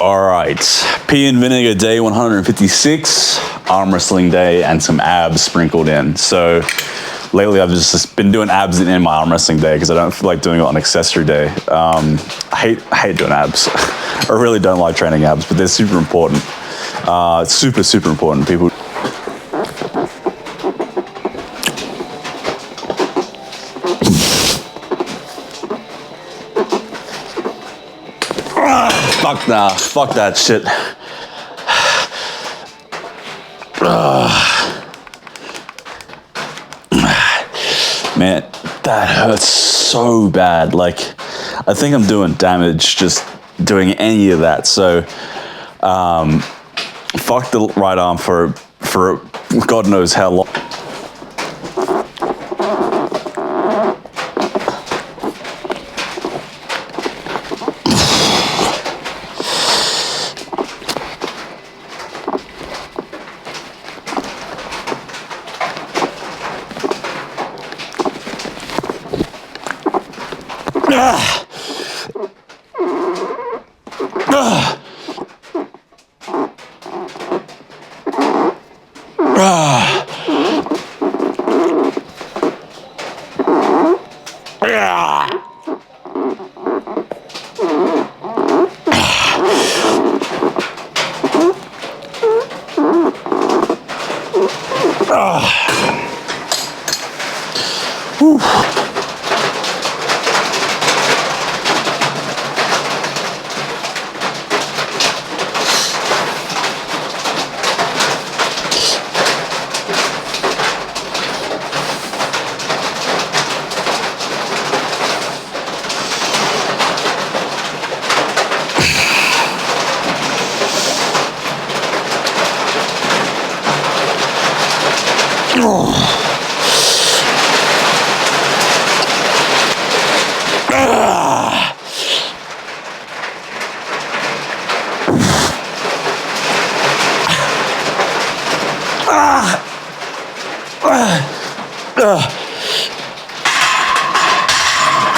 All right, N Vinegar day 156, arm wrestling day, and some abs sprinkled in. So lately I've just been doing abs in my arm wrestling day because I don't feel like doing it on accessory day. I hate doing abs. I really don't like training abs, but they're super important. Super important. People. Fuck that shit. Man, that hurts so bad. Like, I think I'm doing damage just doing any of that. So, fuck the right arm for God knows how long.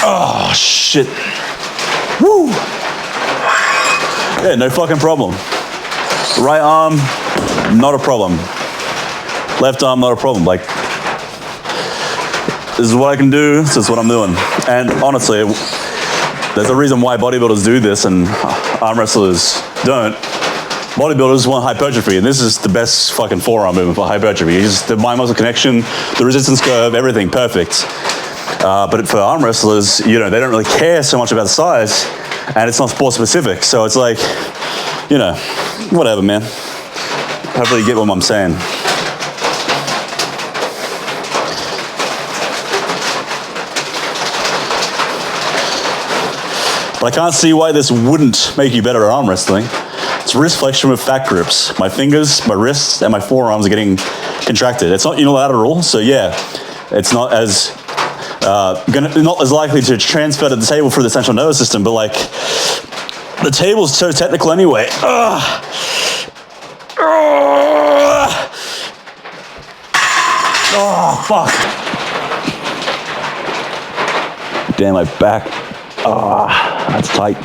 Oh shit. Woo. Yeah, no fucking problem. Right arm, not a problem. Left arm, not a problem. Like, this is what I can do, so it's what I'm doing. And honestly, there's a reason why bodybuilders do this and arm wrestlers don't. Bodybuilders want hypertrophy, and this is the best fucking forearm movement for hypertrophy. It's just the mind-muscle connection, the resistance curve, everything perfect. But for arm wrestlers, you know, they don't really care so much about the size, and it's not sport specific. So it's like, you know, whatever, man. Hopefully you get what I'm saying. But I can't see why this wouldn't make you better at arm wrestling. It's wrist flexion with fat grips. My fingers, my wrists, and my forearms are getting contracted. It's not unilateral, so yeah, it's not as not as likely to transfer to the table through the central nervous system. But like, the table's so technical anyway. Oh fuck! Damn, my back. That's tight.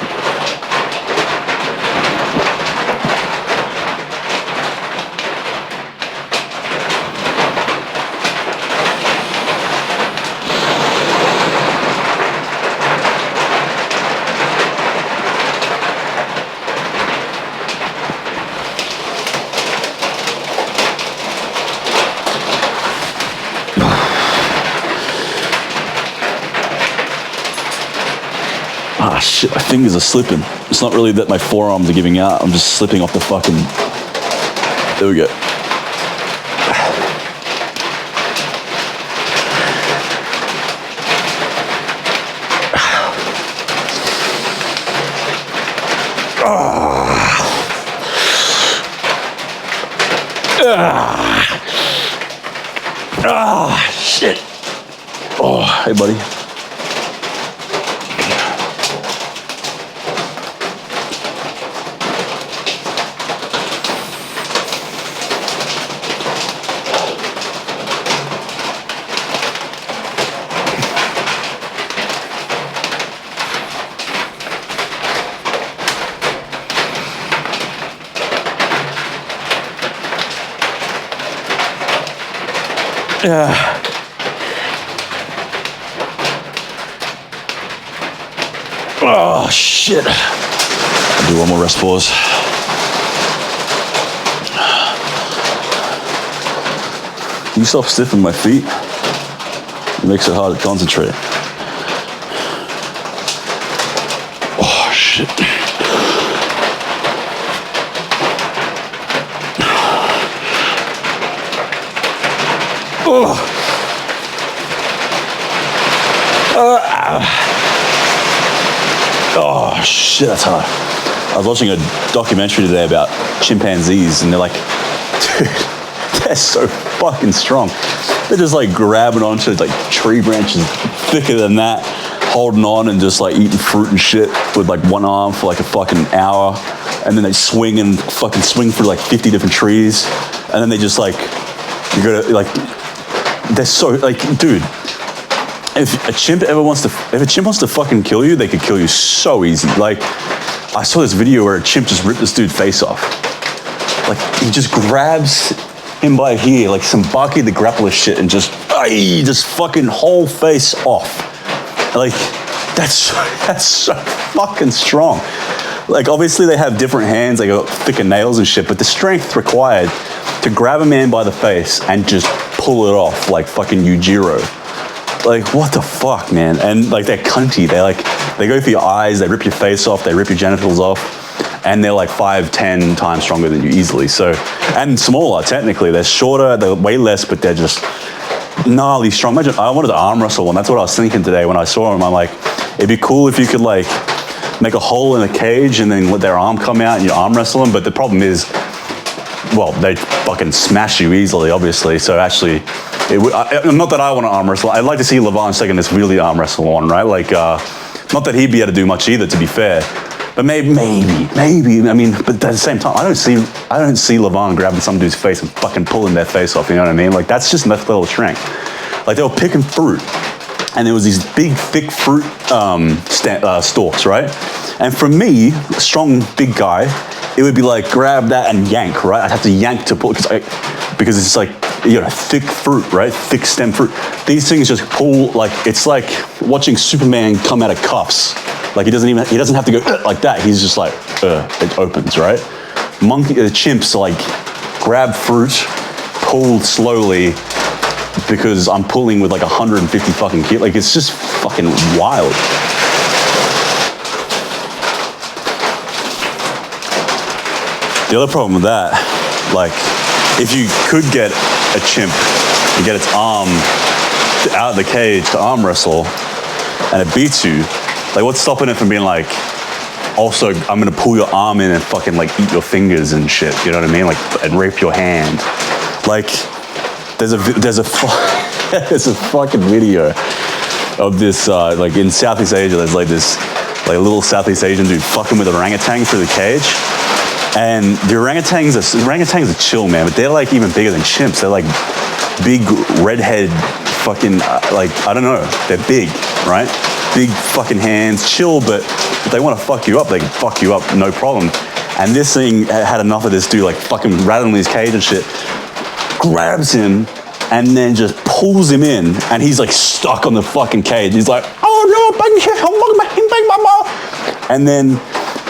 Ah, shit, my fingers are slipping. It's not really that my forearms are giving out. I'm just slipping off the fucking... There we go. Shit. Oh, hey, buddy. Oh, shit. I'll do one more rest pause. You stop stiffing my feet. It makes it hard to concentrate. Oh, shit. Oh. Oh, shit, that's hard. I was watching a documentary today about chimpanzees, and they're like, dude, they're so fucking strong. They're just like grabbing onto like tree branches thicker than that, holding on and just like eating fruit and shit with like one arm for like a fucking hour. And then they swing and fucking swing through like 50 different trees. And then they just like, you gotta like, they're so like, dude, if a chimp wants to fucking kill you, they could kill you so easy. Like, I saw this video where a chimp just ripped this dude's face off. Like, he just grabs him by here, like some Baki the Grappler shit, and just fucking whole face off. Like, that's so fucking strong. Like, obviously they have different hands, they got thicker nails and shit, but the strength required to grab a man by the face and just pull it off like fucking Yujiro. Like, what the fuck, man? And like, they're cunty. They go for your eyes, they rip your face off, they rip your genitals off. And they're like 5-10 times stronger than you easily. So, and smaller, technically. They're shorter, they're way less, but they're just gnarly strong. Imagine, I wanted to arm wrestle one. That's what I was thinking today when I saw him. I'm like, it'd be cool if you could like make a hole in a cage and then let their arm come out and you arm wrestle them. But the problem is, well, they fucking smash you easily, obviously. So actually, not that I want to arm wrestle. I'd like to see Levon taking this really arm wrestle on, right? Like, not that he'd be able to do much either, to be fair. But maybe. I mean, but at the same time, I don't see Levon grabbing some dude's face and fucking pulling their face off. You know what I mean? Like, that's just next level strength. Like, they were picking fruit, and there was these big, thick fruit stalks, right? And for me, a strong, big guy, it would be like grab that and yank, right? I'd have to yank to pull because it's like, you know, thick fruit, right? Thick stem fruit. These things just pull, like, it's like watching Superman come out of cuffs. Like, he doesn't have to go like that. He's just like, it opens, right? Chimps like grab fruit, pull slowly because I'm pulling with like 150 fucking kilos. Like, it's just fucking wild. The other problem with that, like, if you could get a chimp and get its arm out of the cage to arm wrestle and it beats you, like, what's stopping it from being like, also, I'm gonna pull your arm in and fucking like eat your fingers and shit, you know what I mean? Like, and rape your hand. Like, there's a fucking video of this, like in Southeast Asia, there's like this, like a little Southeast Asian dude fucking with an orangutan through the cage. And the orangutans are chill, man, but they're like even bigger than chimps. They're like big redhead fucking, like, I don't know, they're big, right? Big fucking hands, chill, but if they want to fuck you up, they can fuck you up, no problem. And this thing had enough of this dude like fucking rattling his cage and shit, grabs him, and then just pulls him in, and he's like stuck on the fucking cage. He's like, oh no, and then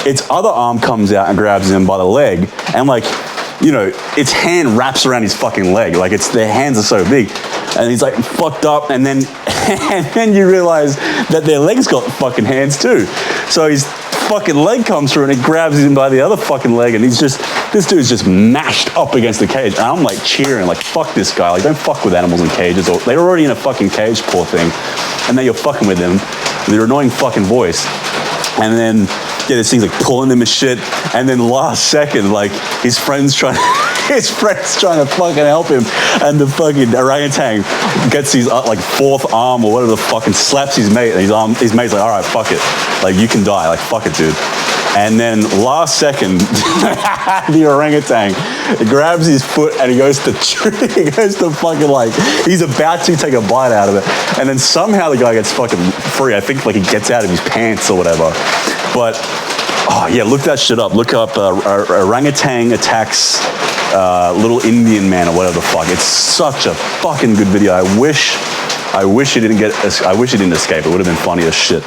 its other arm comes out and grabs him by the leg, and like, you know, its hand wraps around his fucking leg. Like, their hands are so big. And he's like fucked up, and then you realize that their legs got fucking hands too. So his fucking leg comes through and it grabs him by the other fucking leg, and this dude's just mashed up against the cage. And I'm like cheering, like, fuck this guy. Like, don't fuck with animals in cages. Or they're already in a fucking cage, poor thing. And now you're fucking with them with your annoying fucking voice. And then, yeah, this thing's like pulling him and shit. And then last second, like, his friend's trying to fucking help him, and the fucking orangutan gets his like fourth arm or whatever the fucking, slaps his mate, and his mate's like, all right, fuck it, like, you can die, like, fuck it, dude. And then last second, the orangutan grabs his foot and he goes to fucking, like, he's about to take a bite out of it, and then somehow the guy gets fucking free. I think like he gets out of his pants or whatever, but Oh yeah, look that shit up. Look up orangutan attacks little Indian man or whatever the fuck. It's such a fucking good video. I wish he didn't escape. It would have been funny as shit.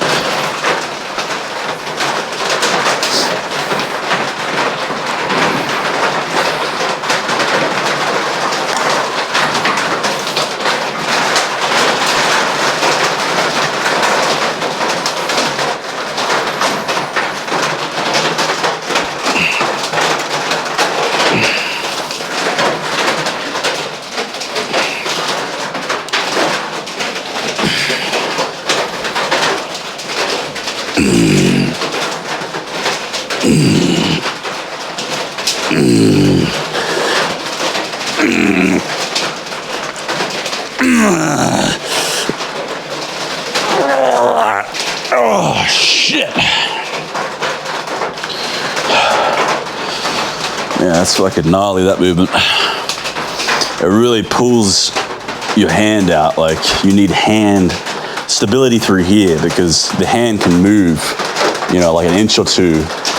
Oh shit. Yeah, that's fucking gnarly, that movement. It really pulls your hand out. Like, you need hand stability through here because the hand can move, you know, like an inch or two.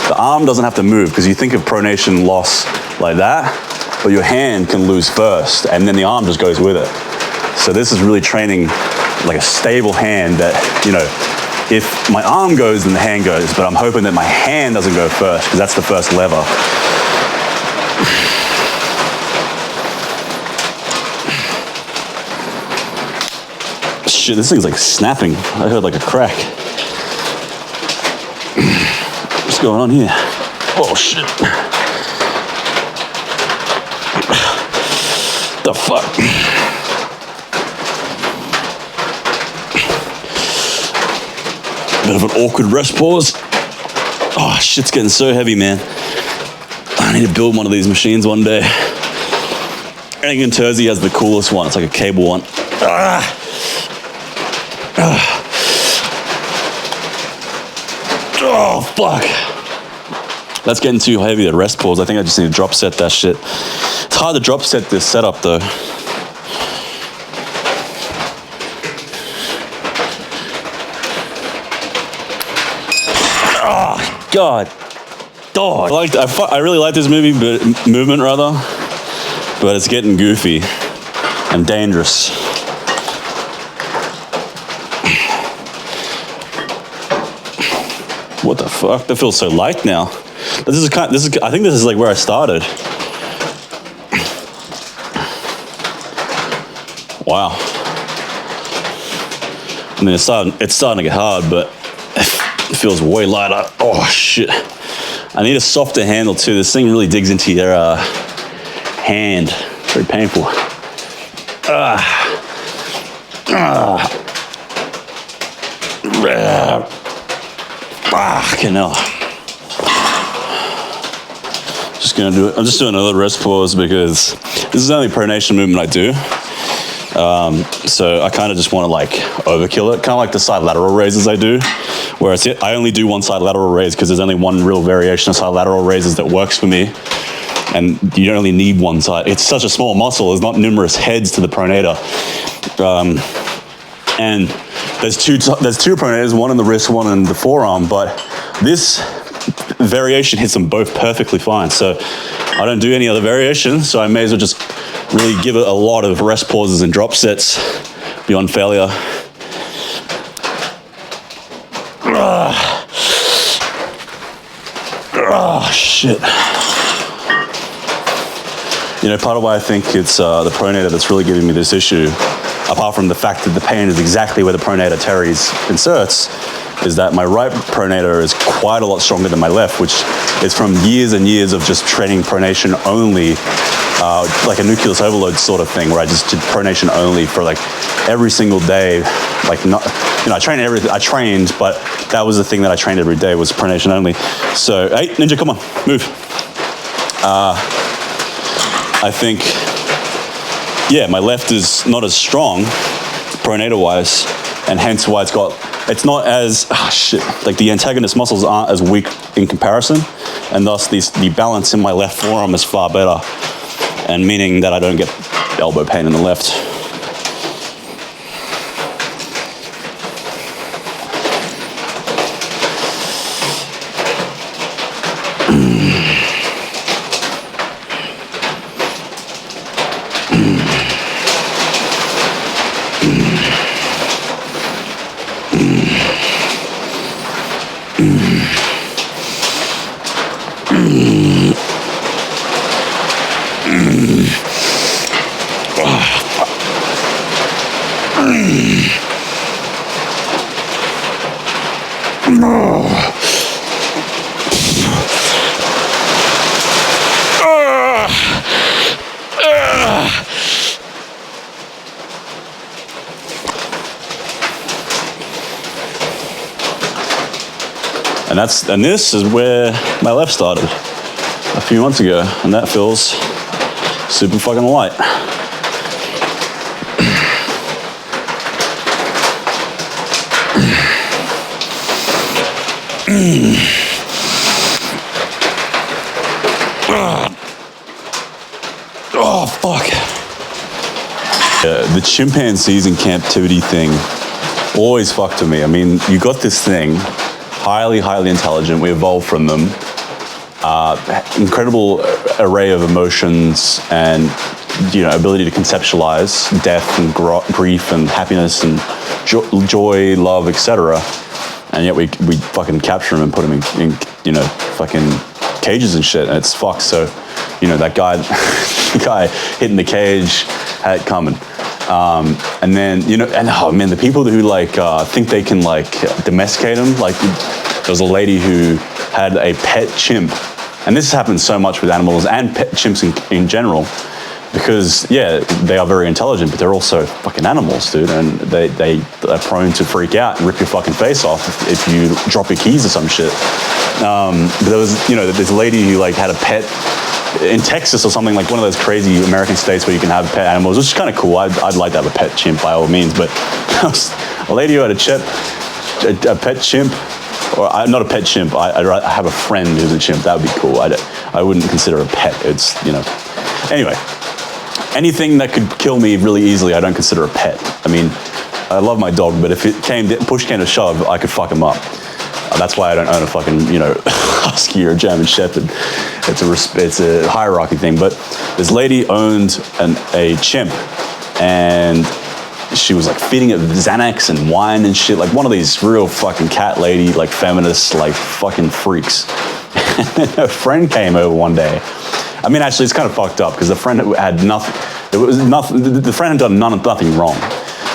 The arm doesn't have to move because you think of pronation loss like that, but your hand can lose first and then the arm just goes with it. So this is really training like a stable hand that, you know, if my arm goes, then the hand goes, but I'm hoping that my hand doesn't go first because that's the first lever. Shit, this thing's like snapping. I heard like a crack. What's going on here? Oh shit. The fuck? Bit of an awkward rest pause. Oh, shit's getting so heavy, man. I need to build one of these machines one day. I think in Terzi has the coolest one. It's like a cable one. Oh, fuck. That's getting too heavy to rest pause. I think I just need to drop set that shit. It's hard to drop set this setup, though. Oh, God. Dog. I really like this movement, but it's getting goofy and dangerous. What the fuck? That feels so light now. I think this is like where I started. Wow. I mean, it's starting to get hard, but it feels way lighter. Oh shit. I need a softer handle too. This thing really digs into your hand. Very painful. Fucking hell. Just gonna do it. I'm just doing another rest pause because this is the only pronation movement I do. So I kind of just want to like overkill it, kind of like the side lateral raises I do, where I only do one side lateral raise because there's only one real variation of side lateral raises that works for me. And you only need one side. It's such a small muscle. There's not numerous heads to the pronator. And there's two pronators, one in the wrist, one in the forearm, but this variation hits them both perfectly fine. So I don't do any other variation, so I may as well just really give it a lot of rest pauses and drop sets beyond failure. Oh, shit. You know, part of why I think it's the pronator that's really giving me this issue, apart from the fact that the pain is exactly where the pronator teres inserts, is that my right pronator is quite a lot stronger than my left, which is from years and years of just training pronation only, like a nucleus overload sort of thing, where I just did pronation only for like every single day. Like, not, you know, I trained, but that was the thing that I trained every day was pronation only. So, hey, Ninja, come on, move. I think, yeah, my left is not as strong, pronator-wise, and hence why it's not as, like the antagonist muscles aren't as weak in comparison, and thus the balance in my left forearm is far better, and meaning that I don't get elbow pain in the left. And this is where my left started a few months ago, and that feels super fucking light. Oh, fuck. The chimpanzees in captivity thing always fucked with me. I mean, you got this thing, highly, highly intelligent. We evolved from them. Incredible array of emotions and, you know, ability to conceptualize death and grief and happiness and joy, love, etc. And yet we fucking capture them and put them in you know, fucking cages and shit, and it's fucked. So, you know, that guy, the guy hitting the cage had it coming. And then, you know, and oh man, the people who like think they can like domesticate them. Like, there was a lady who had a pet chimp, and this happens so much with animals and pet chimps in general, because yeah, they are very intelligent, but they're also fucking animals, dude, and they are prone to freak out and rip your fucking face off if you drop your keys or some shit. But there was, you know, this lady who like had a pet in Texas or something, like one of those crazy American states where you can have pet animals, which is kind of cool. I'd like to have a pet chimp by all means, but a lady who had a pet chimp, or not a pet chimp, I have a friend who's a chimp, that would be cool. I wouldn't consider a pet, it's, you know. Anyway, anything that could kill me really easily, I don't consider a pet. I mean, I love my dog, but if push came to shove, I could fuck him up. That's why I don't own a fucking, you know, husky or German shepherd. It's a hierarchy thing. But this lady owned a chimp, and she was like feeding it Xanax and wine and shit, like one of these real fucking cat lady, like feminist, like fucking freaks. And then her friend came over one day. I mean, actually, it's kind of fucked up because the friend had nothing. It was nothing. The friend had done nothing wrong.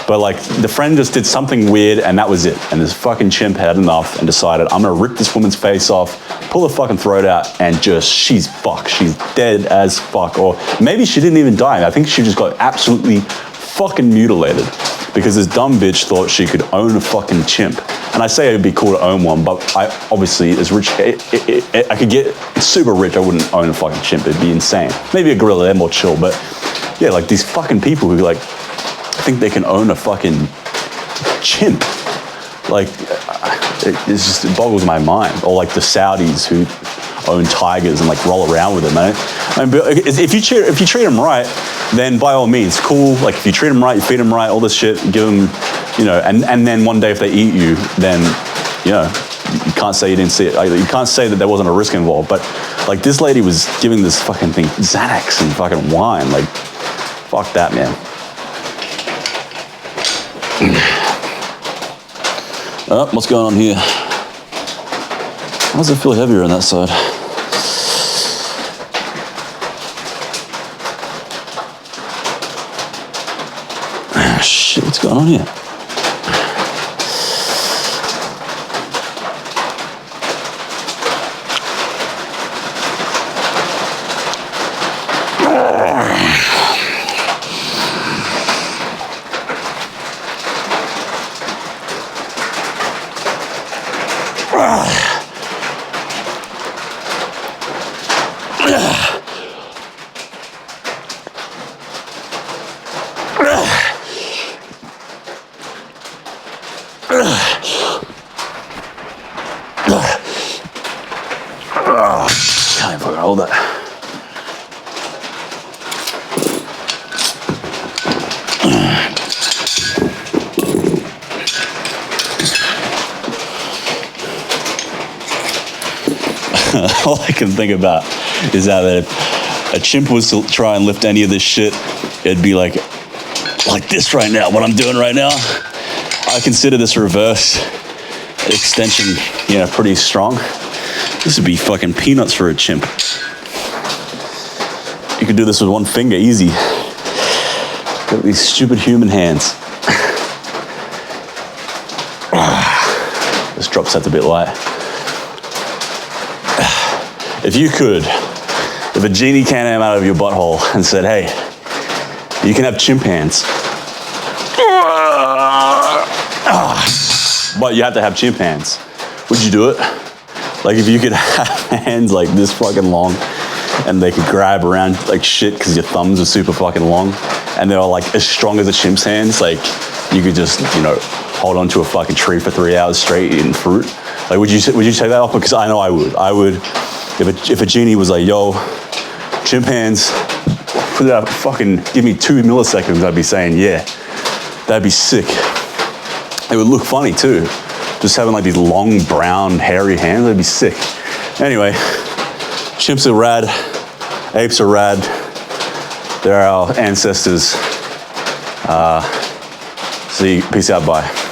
But like, the friend just did something weird, and that was it. And this fucking chimp had enough and decided, I'm gonna rip this woman's face off, pull her fucking throat out, and just, she's fucked. She's dead as fuck. Or maybe she didn't even die. I think she just got absolutely fucking mutilated because this dumb bitch thought she could own a fucking chimp. And I say it'd be cool to own one, but I obviously, as rich, I could get super rich, I wouldn't own a fucking chimp. It'd be insane. Maybe a gorilla, they're more chill, but yeah, like these fucking people who like, think they can own a fucking chimp. Like, it boggles my mind. Or like the Saudis who own tigers and like roll around with them. I mean, if you treat them right, then by all means, cool. Like if you treat them right, you feed them right, all this shit, give them, you know, and then one day if they eat you, then, you know, you can't say you didn't see it. Like, you can't say that there wasn't a risk involved. But like this lady was giving this fucking thing Xanax and fucking wine. Like, fuck that, man. Oh, what's going on here? Why does it feel heavier on that side? Ah, shit, what's going on here? Can't fucking hold that. All I can think about is that if a chimp was to try and lift any of this shit, it'd be like this right now, what I'm doing right now. I consider this reverse extension, you know, pretty strong. This would be fucking peanuts for a chimp. You could do this with one finger, easy. Got these stupid human hands. This drop set's a bit light. If you could, if a genie came out of your butthole and said, hey, you can have chimp hands, but you have to have chimp hands, would you do it? Like if you could have hands like this fucking long and they could grab around like shit because your thumbs are super fucking long and they're like as strong as a chimp's hands, like you could just, you know, hold onto a fucking tree for 3 hours straight eating fruit. Like would you take that off? Because I know I would. I would, if a genie was like, yo, chimp hands, put it out, fucking give me 2 milliseconds, I'd be saying, yeah, that'd be sick. It would look funny too. Just having like these long, brown, hairy hands, that'd be sick. Anyway, chimps are rad, apes are rad. They're our ancestors. See, peace out, bye.